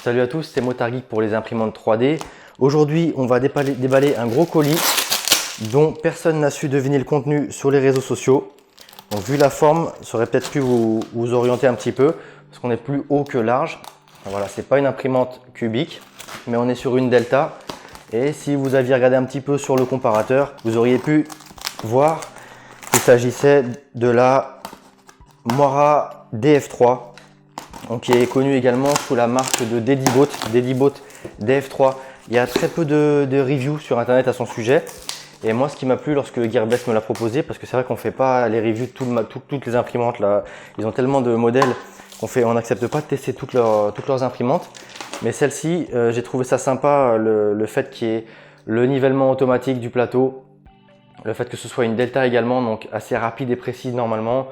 Salut à tous, c'est Motard Geek pour les imprimantes 3D. Aujourd'hui, on va déballer un gros colis dont personne n'a su deviner le contenu sur les réseaux sociaux. Donc vu la forme, ça aurait peut-être pu vous orienter un petit peu parce qu'on est plus haut que large. Voilà, c'est pas une imprimante cubique, mais on est sur une Delta. Et si vous aviez regardé un petit peu sur le comparateur, vous auriez pu voir qu'il s'agissait de la Mora DF3. Donc, qui est connu également sous la marque de Dedibot DF3. Il y a très peu de reviews sur internet à son sujet. Et moi, ce qui m'a plu lorsque Gearbest me l'a proposé, parce que c'est vrai qu'on ne fait pas les reviews de toutes les imprimantes là. Ils ont tellement de modèles on n'accepte pas de tester toutes leurs imprimantes. Mais celle-ci, j'ai trouvé ça sympa, le fait qu'il y ait le nivellement automatique du plateau, le fait que ce soit une Delta également, donc assez rapide et précise normalement.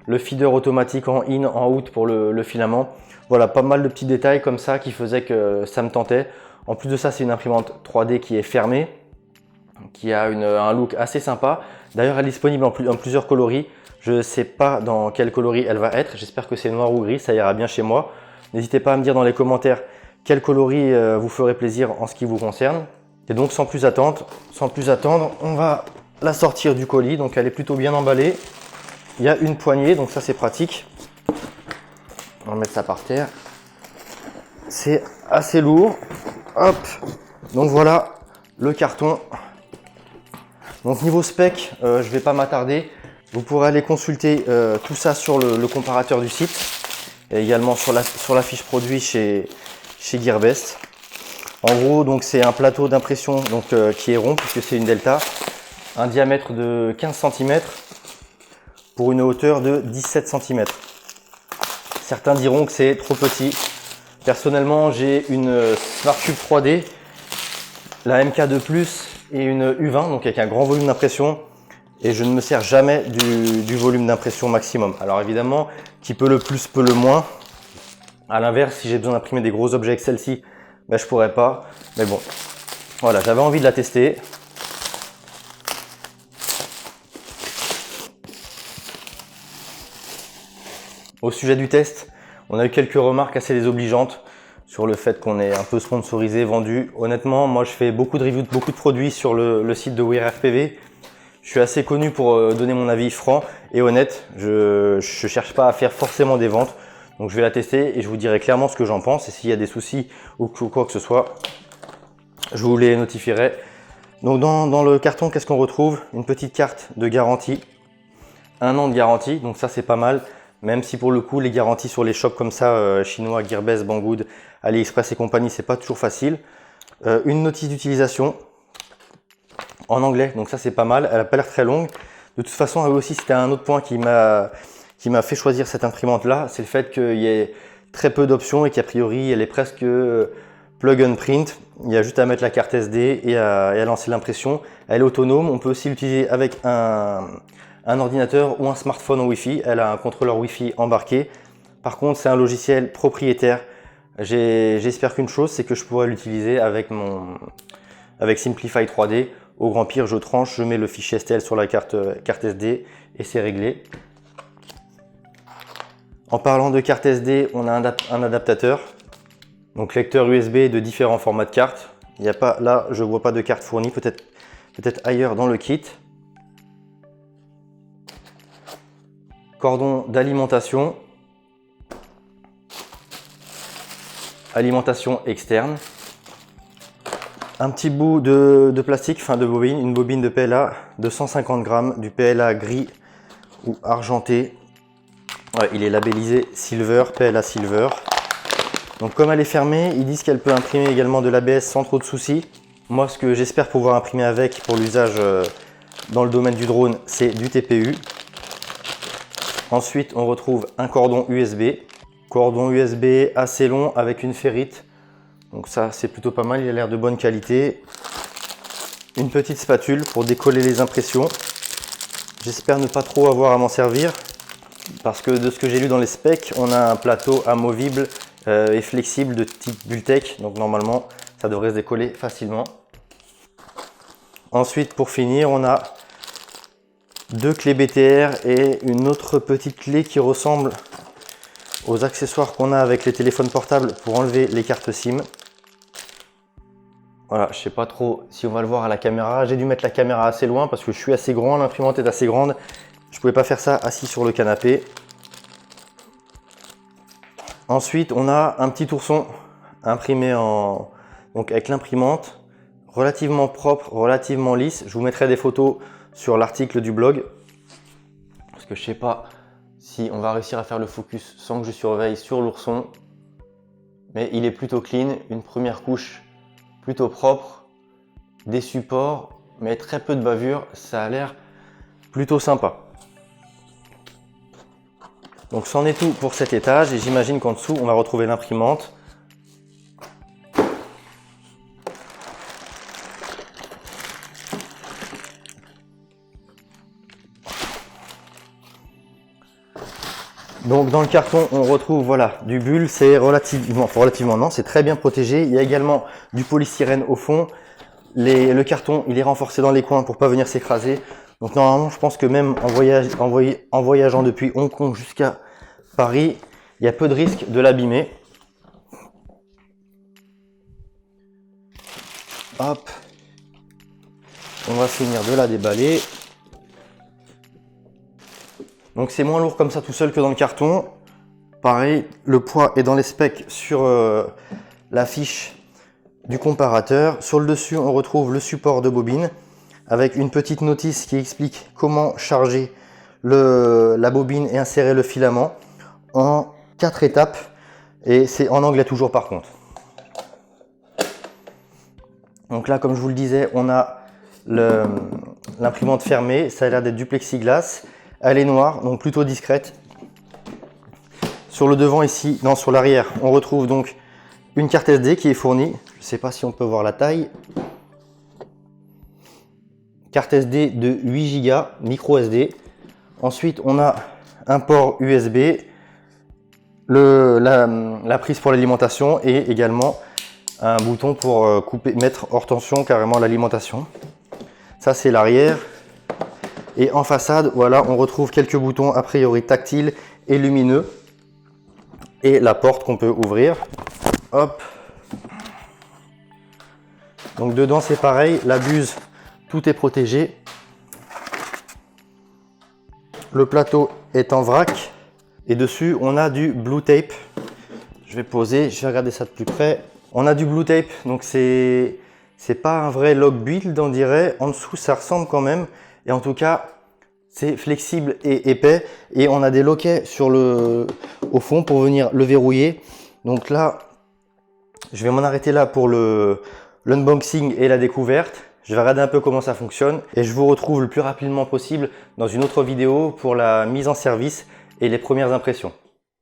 Le feeder automatique en in, en out pour le filament. Voilà, pas mal de petits détails comme ça qui faisaient que ça me tentait. En plus de ça, c'est une imprimante 3D qui est fermée, qui a un look assez sympa. D'ailleurs, elle est disponible en plusieurs coloris. Je ne sais pas dans quel coloris elle va être. J'espère que c'est noir ou gris, ça ira bien chez moi. N'hésitez pas à me dire dans les commentaires quel coloris vous ferait plaisir en ce qui vous concerne. Et donc, sans plus attendre, on va la sortir du colis. Donc, elle est plutôt bien emballée. Il y a une poignée, donc ça c'est pratique. On va mettre ça par terre. C'est assez lourd. Hop. Donc voilà le carton. Donc niveau spec, je ne vais pas m'attarder. Vous pourrez aller consulter tout ça sur le comparateur du site. Et également sur la fiche produit chez Gearbest. En gros, donc c'est un plateau d'impression qui est rond puisque c'est une Delta. Un diamètre de 15 cm. Pour une hauteur de 17 cm. Certains diront que c'est trop petit. Personnellement, j'ai une Smart Cube 3D, la MK2+, et une U20, donc avec un grand volume d'impression. Et je ne me sers jamais du volume d'impression maximum. Alors évidemment, qui peut le plus, peut le moins. A l'inverse, si j'ai besoin d'imprimer des gros objets avec celle-ci, ben, je pourrais pas. Mais bon, voilà, j'avais envie de la tester. Au sujet du test, on a eu quelques remarques assez désobligeantes sur le fait qu'on est un peu sponsorisé, vendu. Honnêtement, moi je fais beaucoup de reviews de beaucoup de produits sur le site de WearFPV. Je suis assez connu pour donner mon avis franc et honnête. Je cherche pas à faire forcément des ventes. Donc je vais la tester et je vous dirai clairement ce que j'en pense. Et s'il y a des soucis ou quoi que ce soit, je vous les notifierai. Donc dans le carton, qu'est-ce qu'on retrouve? Une petite carte de garantie. 1 an de garantie, donc ça c'est pas mal. Même si pour le coup, les garanties sur les shops comme ça, chinois, Gearbest, Banggood, AliExpress et compagnie, c'est pas toujours facile. Une notice d'utilisation en anglais, donc ça c'est pas mal. Elle a pas l'air très longue. De toute façon, elle aussi, c'était un autre point qui m'a fait choisir cette imprimante là, c'est le fait qu'il y ait très peu d'options et qu'a priori, elle est presque plug and print. Il y a juste à mettre la carte SD et à lancer l'impression. Elle est autonome. On peut aussi l'utiliser avec un ordinateur ou un smartphone en Wi-Fi. Elle a un contrôleur Wi-Fi embarqué. Par contre, c'est un logiciel propriétaire. J'espère qu'une chose, c'est que je pourrai l'utiliser avec Simplify 3D. Au grand pire, je tranche, je mets le fichier STL sur la carte SD et c'est réglé. En parlant de carte SD, on a un adaptateur. Donc lecteur USB de différents formats de cartes. Il n'y a pas, là, je ne vois pas de carte fournie, peut-être ailleurs dans le kit. Cordon d'alimentation, alimentation externe, un petit bout de plastique, enfin de bobine, une bobine de PLA de 150 grammes, du PLA gris ou argenté. Ouais, il est labellisé Silver, PLA Silver. Donc comme elle est fermée, ils disent qu'elle peut imprimer également de l'ABS sans trop de soucis. Moi, ce que j'espère pouvoir imprimer avec pour l'usage dans le domaine du drone, c'est du TPU. Ensuite, on retrouve un cordon USB. Cordon USB assez long avec une ferrite. Donc ça, c'est plutôt pas mal, il a l'air de bonne qualité. Une petite spatule pour décoller les impressions. J'espère ne pas trop avoir à m'en servir. Parce que de ce que j'ai lu dans les specs, on a un plateau amovible et flexible de type Bultec. Donc normalement, ça devrait se décoller facilement. Ensuite, pour finir, on a 2 clés BTR et une autre petite clé qui ressemble aux accessoires qu'on a avec les téléphones portables pour enlever les cartes SIM. Voilà, je sais pas trop si on va le voir à la caméra. J'ai dû mettre la caméra assez loin parce que je suis assez grand, l'imprimante est assez grande. Je pouvais pas faire ça assis sur le canapé. Ensuite, on a un petit ourson imprimé donc avec l'imprimante, relativement propre, relativement lisse. Je vous mettrai des photos sur l'article du blog parce que je sais pas si on va réussir à faire le focus sans que je surveille sur l'ourson, mais il est plutôt clean, une première couche plutôt propre, des supports, mais très peu de bavure, ça a l'air plutôt sympa. Donc c'en est tout pour cet étage et j'imagine qu'en dessous on va retrouver l'imprimante. Donc dans le carton on retrouve voilà du bulle, c'est relativement non, c'est très bien protégé. Il y a également du polystyrène au fond. Le carton il est renforcé dans les coins pour pas venir s'écraser. Donc normalement je pense que même en voyageant depuis Hong Kong jusqu'à Paris, il y a peu de risque de l'abîmer. Hop, on va finir de la déballer. Donc c'est moins lourd comme ça tout seul que dans le carton. Pareil, le poids est dans les specs sur la fiche du comparateur. Sur le dessus, on retrouve le support de bobine avec une petite notice qui explique comment charger la bobine et insérer le filament en 4 étapes. Et c'est en anglais toujours par contre. Donc là, comme je vous le disais, on a l'imprimante fermée. Ça a l'air d'être du plexiglas. Elle est noire, donc plutôt discrète. Sur le devant ici, non, sur l'arrière, on retrouve donc une carte SD qui est fournie. Je ne sais pas si on peut voir la taille. Carte SD de 8 Go, micro SD. Ensuite, on a un port USB, la prise pour l'alimentation et également un bouton pour mettre hors tension carrément l'alimentation. Ça, c'est l'arrière. Et en façade, voilà, on retrouve quelques boutons a priori tactiles et lumineux. Et la porte qu'on peut ouvrir. Hop. Donc dedans, c'est pareil, la buse, tout est protégé. Le plateau est en vrac. Et dessus, on a du blue tape. Je vais poser, je vais regarder ça de plus près. On a du blue tape, donc c'est pas un vrai log build, on dirait. En dessous, ça ressemble quand même. Et en tout cas, c'est flexible et épais. Et on a des loquets au fond pour venir le verrouiller. Donc là, je vais m'en arrêter là pour l'unboxing et la découverte. Je vais regarder un peu comment ça fonctionne. Et je vous retrouve le plus rapidement possible dans une autre vidéo pour la mise en service et les premières impressions.